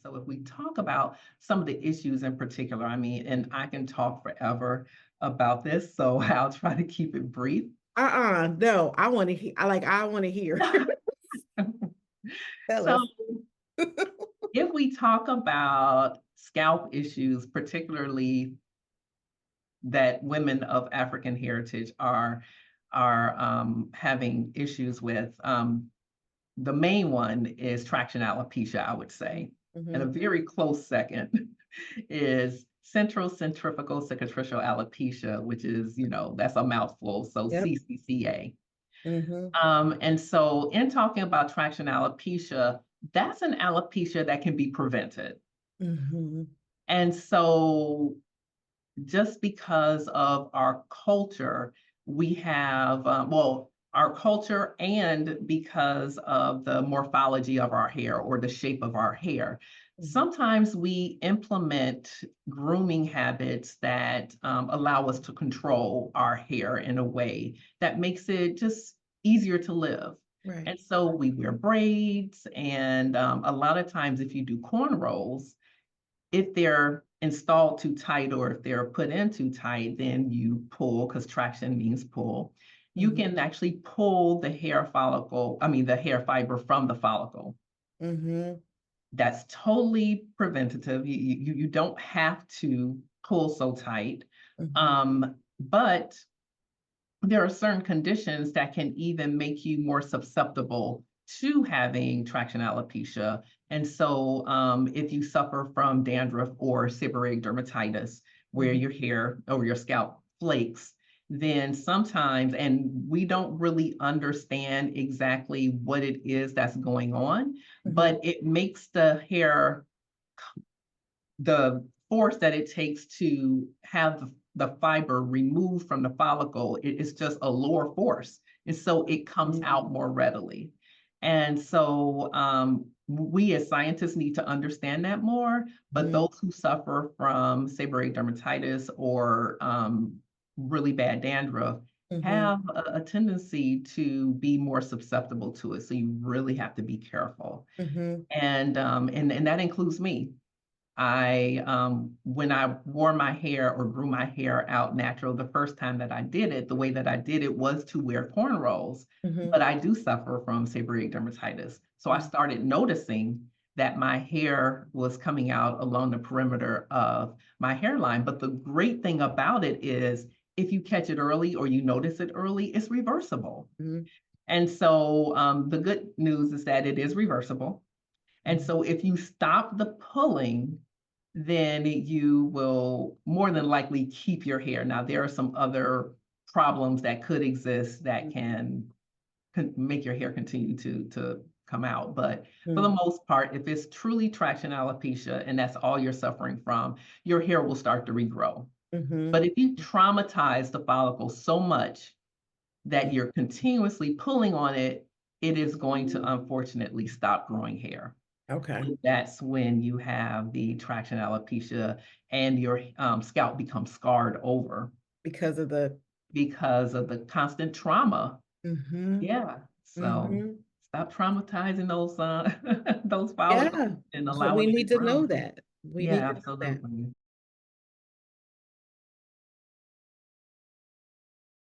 So if we talk about some of the issues in particular, I mean, and I can talk forever about this, so I'll try to keep it brief. No, I want to hear. I want to hear. Tell So us. if we talk about scalp issues, particularly that women of African heritage are having issues with, the main one is traction alopecia, I would say. And a very close second is central centrifugal cicatricial alopecia, which is, that's a mouthful, so Yep. CCCA. Mm-hmm. And so in talking about traction alopecia, that's an alopecia that can be prevented. Mm-hmm. And so just because of our culture, we have, our culture, and because of the morphology of our hair or the shape of our hair, sometimes we implement grooming habits that allow us to control our hair in a way that makes it just easier to live. Right. And so we wear braids, and a lot of times, if you do cornrows, if they're installed too tight or if they're put in too tight, then you pull, because traction means pull. You can actually pull the hair follicle, the hair fiber from the follicle. Mm-hmm. That's totally preventative. You don't have to pull so tight. But there are certain conditions that can even make you more susceptible to having traction alopecia. And so if you suffer from dandruff or seborrheic dermatitis, where your hair or your scalp flakes, then sometimes, and we don't really understand exactly what it is that's going on, but it makes the hair, the force that it takes to have the fiber removed from the follicle, it is just a lower force. And so it comes out more readily. And so we as scientists need to understand that more, but those who suffer from seborrheic dermatitis or really bad dandruff have a tendency to be more susceptible to it. So you really have to be careful. And that includes me. When I wore my hair or grew my hair out natural, the first time that I did it, the way that I did it was to wear cornrows, but I do suffer from seborrheic dermatitis. So I started noticing that my hair was coming out along the perimeter of my hairline. But the great thing about it is if you catch it early or you notice it early, it's reversible. And so the good news is that it is reversible. And so if you stop the pulling, then you will more than likely keep your hair. Now, there are some other problems that could exist that can make your hair continue to come out. But for the most part, if it's truly traction alopecia and that's all you're suffering from, your hair will start to regrow. But if you traumatize the follicle so much that you're continuously pulling on it, it is going to unfortunately stop growing hair. Okay. That's when you have the traction alopecia and your scalp becomes scarred over Because of the constant trauma. the. Yeah. So stop traumatizing those those follicles Yeah. and So allow we them to need to know grow. that. We need Yeah, to know that. absolutely.